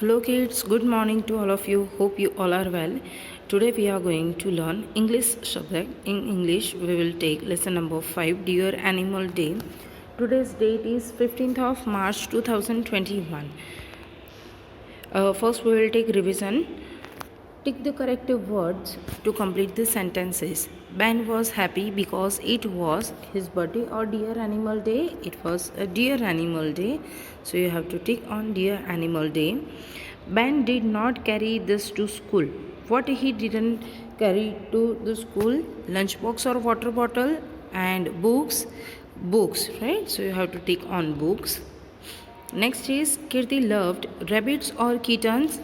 Hello kids, good morning to all of you. Hope you all are well. Today we are going to learn English subject. In English we will take lesson number 5, Dear Animal Day. Today's date is 15th of March 2021. First we will take revision. Tick the corrective words to complete the sentences. Ben was happy because it was his birthday or Dear Animal Day. It was a Dear Animal Day. So you have to tick on Dear Animal Day. Ben did not carry this to school. What he didn't carry to the school? Lunchbox or water bottle, and books. Books, right? So you have to tick on books. Next is Kirti loved rabbits or kittens.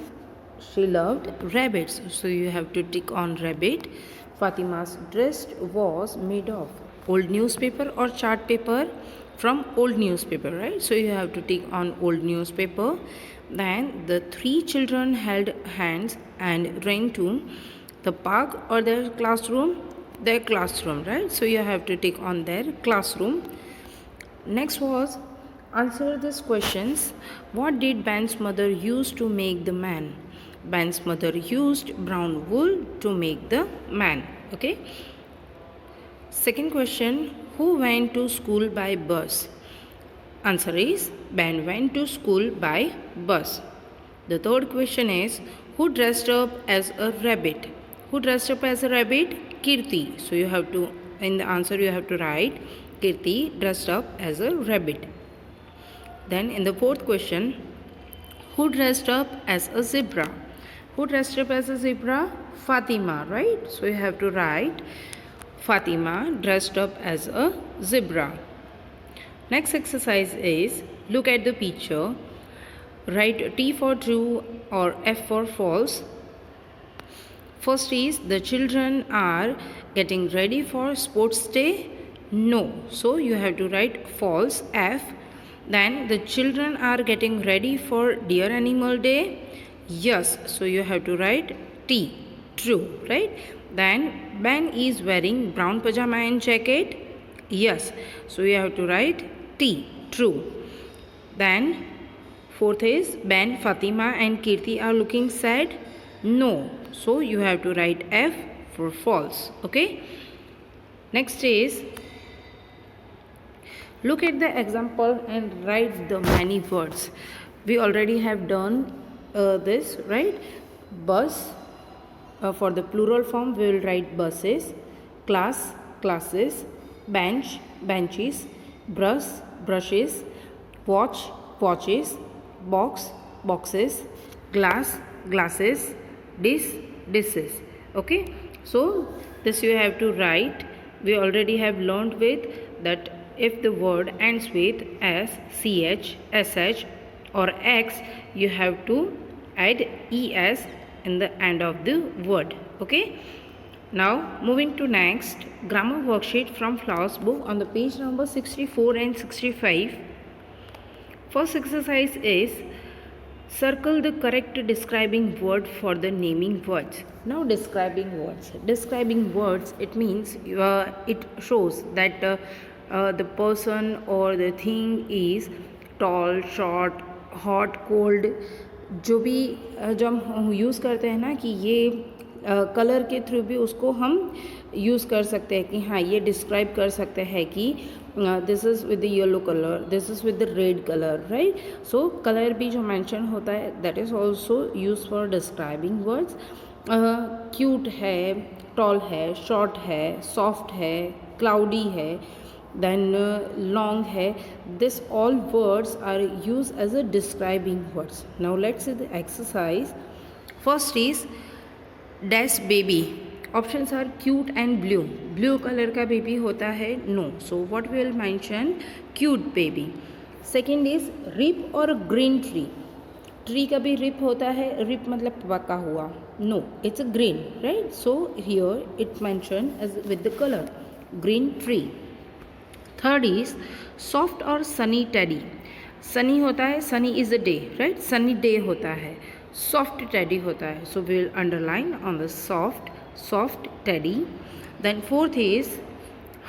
She loved rabbits, so you have to tick on rabbit. Fatima's dress was made of old newspaper or chart paper. From old newspaper, right? So you have to tick on old newspaper. Then the three children held hands and ran to the park or their classroom. Their classroom, right? So you have to tick on their classroom. Next was answer these questions. What did Ben's mother use to make the man? Ben's mother used brown wool to make the man. Okay. Second question, who went to school by bus? Answer is Ben went to school by bus. The third question is, who dressed up as a rabbit? Who dressed up as a rabbit? Kirti. So you have to, in the answer you have to write Kirti dressed up as a rabbit. Then in the fourth question, who dressed up as a zebra? Who dressed up as a zebra? Fatima, right? So you have to write Fatima dressed up as a zebra. Next exercise is, look at the picture. Write T for true or F for false. First is, the children are getting ready for sports day. No. So you have to write false, F. Then the children are getting ready for Dear Animal Day. Yes. So you have to write T, true, right? Then Ben is wearing brown pajama and jacket. Yes. So you have to write T, true. Then fourth is, Ben, Fatima and Kirti are looking sad. No. So you have to write F for false. Okay. Next is, look at the example and write the many words. We already have done this, right? Bus. For the plural form, we will write buses. Class, classes. Bench, benches. Brush, brushes. Watch, watches. Box, boxes. Glass, glasses. Dish, dishes. Okay. So this you have to write. We already have learned with that if the word ends with S, CH, SH or X, you have to add ES in the end of the word. Okay. Now moving to next, grammar worksheet from Flowers book on the page number 64 and 65. First exercise is, circle the correct describing word for the naming words. Now describing words. Describing words, it means it shows that the person or the thing is tall, short, hot, cold. जो भी जब हम use करते हैं ना कि ये colour के थ्रू भी उसको हम यूज़ कर सकते हैं कि हाँ ये डिस्क्राइब कर सकते हैं कि this is with the yellow colour, this is with the red colour, right? So colour भी जो मेंशन होता है that is also use for describing words. Cute है, टॉल है, शॉर्ट है, सॉफ्ट है, क्लाउडी है, then long hai. This all words are used as a describing words. Now let's see the exercise. First is dash baby. Options are cute and blue. Blue color का baby होता है? No. So what we will mention? Cute baby. Second is rip or green tree. Tree का भी rib होता है. Rib मतलब पका हुआ. No, it's a green, right? So here it mentioned as with the color green tree. Third is soft और sunny teddy. Sunny होता है, sunny is a day, right? Sunny day होता है, सॉफ्ट टेडी होता है. So we will underline on the soft, soft teddy. Then fourth is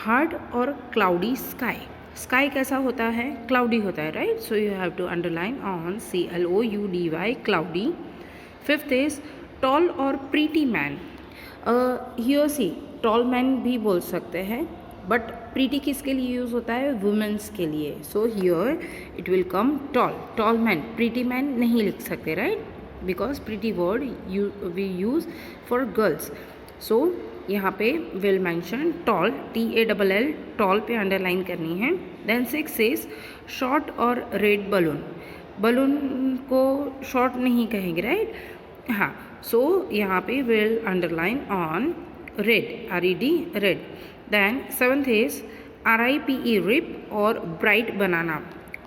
hard और cloudy sky. Sky कैसा होता है? क्लाउडी होता है, right? So you have to underline on CLOUDY, cloudy. Fifth is tall और pretty man. Here see, tall man भी बोल सकते हैं, बट प्रीटी किसके लिए यूज़ होता है? वुमेंस के लिए. So here it will come tall. Tall man, pretty man नहीं लिख सकते, right? Because pretty word we use for girls. So यहाँ पे will mention tall, TALL, tall पे अंडरलाइन करनी है. देन 6 इज शॉर्ट और रेड बलून. बलून को शॉर्ट नहीं कहेंगे, राइट? हाँ. सो यहाँ पे will underline on red, RED, red. Then 7th is RIPE, ripe और bright banana.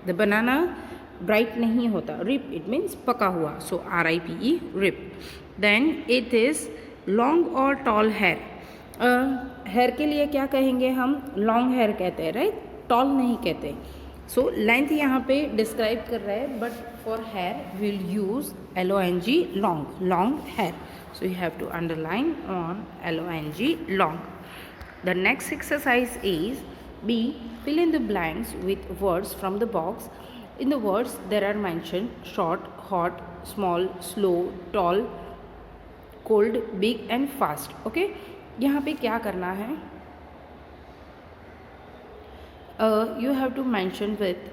The banana bright नहीं होता, रिप इट मीन्स पका हुआ. So RIPE, ripe. Then 8th is long और टॉल हेयर. हेयर के लिए क्या कहेंगे हम? लॉन्ग हेयर कहते हैं, राइट? टॉल नहीं कहते. सो लेंथ यहाँ पे डिस्क्राइब कर रहा है, but for hair will use LONG, long, long hair. So you have to underline on LONG, long. The next exercise is B. Fill in the blanks with words from the box. In the words there are mentioned short, hot, small, slow, tall, cold, big and fast. Okay? यहाँ पे क्या करना है? You have to mention with,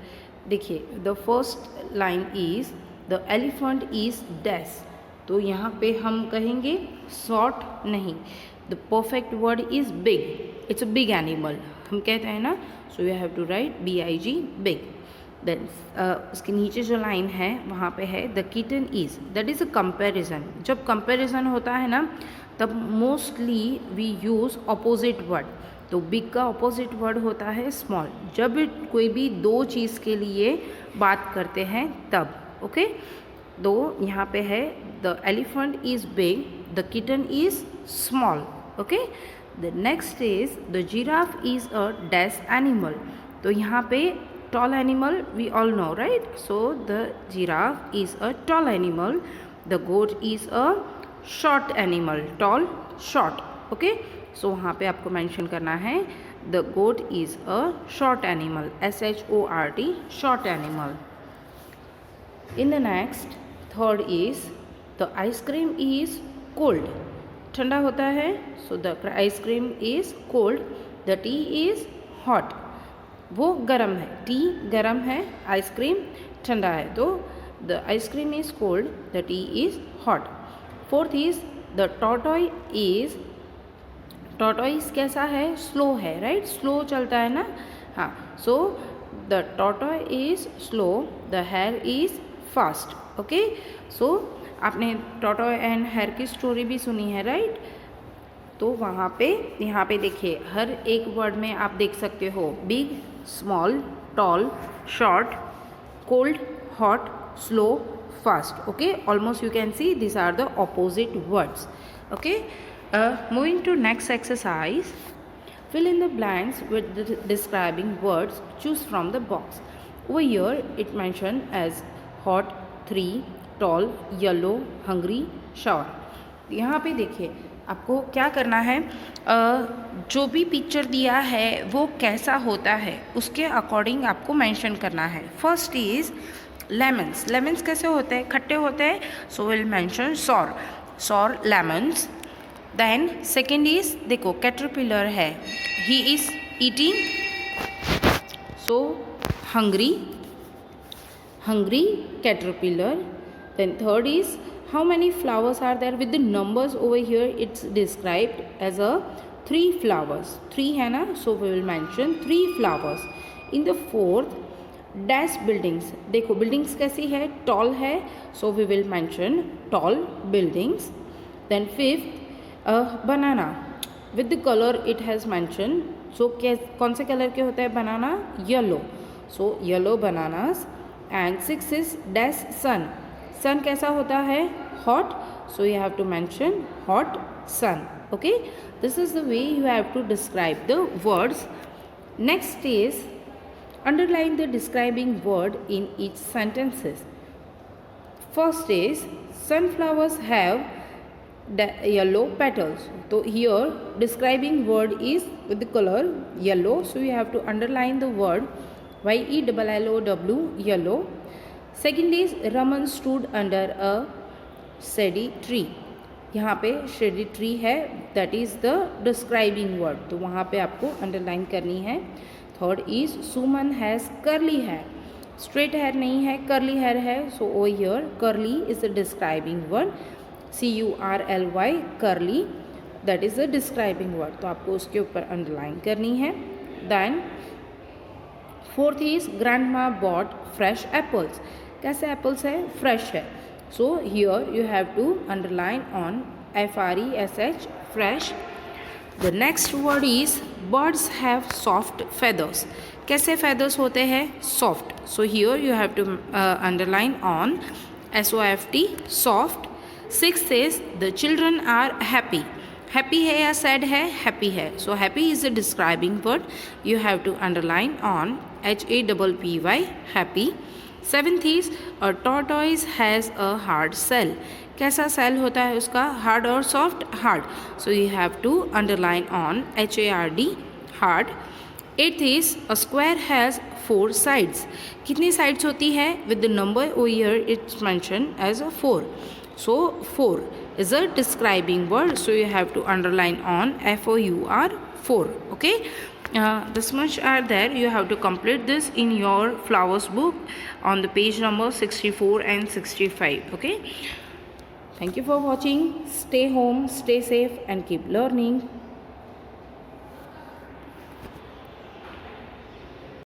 देखिए, the first line is the elephant is dash. तो यहाँ पे हम कहेंगे short नहीं. The perfect word is big. It's a big animal. हम कहते हैं ना. So you have to write BIG, big. Then उसके नीचे जो लाइन है वहाँ पे है the kitten is. That is a comparison. जब comparison होता है ना, तब mostly we use opposite word. तो big का opposite word होता है small. जब कोई भी दो चीज़ के लिए बात करते हैं तब. ओके? तो यहाँ पे है the elephant is big, the kitten is small. Okay? The next is the giraffe is a dash animal. तो यहाँ पे tall animal we all know, right? So the giraffe is a tall animal. The goat is a short animal. Tall, short. Okay? So वहाँ पे आपको mention करना है the goat is a short animal. SHORT, short animal. In the next, third is the ice cream is cold. ठंडा होता है. So the ice cream is cold. The T is hot. वो गर्म है. टी गर्म है, आइसक्रीम ठंडा है. तो the ice cream is cold, the T is hot. Fourth is the tortoise कैसा है? स्लो है, राइट? स्लो चलता है ना. हाँ. So the tortoise is slow, the hare is fast. Okay? So आपने टॉटो एंड हेयर की स्टोरी भी सुनी है, राइट? तो वहाँ पे यहाँ पे देखिए, हर एक वर्ड में आप देख सकते हो big, small, tall, short, cold, hot, slow, fast. Okay? Almost you can see this are the opposite words. Okay? Moving to next exercise. Fill in the blanks with the describing words. Choose from the box. Over here it mentioned as hot, 3, tall, yellow, hungry, shower. यहाँ पे देखिए आपको क्या करना है. जो भी picture दिया है वो कैसा होता है उसके अकॉर्डिंग आपको मेंशन करना है. First is lemons. लेमन्स कैसे होते हैं? खट्टे होते हैं. So will mention sour lemons. Then second is, देखो कैटरपिलर है, he is eating, so hungry caterpillar. Then third is how many flowers are there? With the numbers over here it's described as a 3 flowers. 3 है ना, so we will mention 3 flowers. In the fourth, dash buildings. देखो buildings कैसी है? tall है, so we will mention tall buildings. Then fifth, banana. With the color it has mentioned. So कौन से colour के होता है banana? yellow. So yellow bananas. And 6 is dash sun. Sun कैसा होता है? hot. So you have to mention hot sun. Okay? This is the way you have to describe the words. Next is underline the describing word in each sentences. First is sunflowers have yellow petals. So here describing word is with the color yellow, so you have to underline the word YELLOW, yellow. Second is Raman stood under a shady tree. यहाँ पे shady tree है, that is the describing word, तो वहाँ पे आपको underline करनी है. Third is Suman has curly hair. Straight hair नहीं है, curly hair है, so over here curly is the describing word. CURLY, curly, that is the describing word, तो आपको उसके ऊपर underline करनी है. Then fourth is grandma bought fresh apples. कैसे apples है? Fresh है. So here you have to underline on FRESH, fresh. The next word is birds have soft feathers. कैसे feathers होते हैं? Soft. So here you have to underline on SOFT, soft. Sixth is the children are happy. Happy है या sad है? Happy है. So happy is a describing word. You have to underline on HAPPY, happy. Seventh is a tortoise has a hard shell. कैसा shell होता है उसका? Hard और soft? Hard. So you have to underline on HARD, hard. Eighth is a square has 4 sides. कितनी sides होती है? With the number over here it's mentioned as a 4. So 4 is a describing word. So you have to underline on FOUR, 4. Okay. This much are there. You have to complete this in your flowers book on the page number 64 and 65. Okay. Thank you for watching. Stay home, stay safe and keep learning.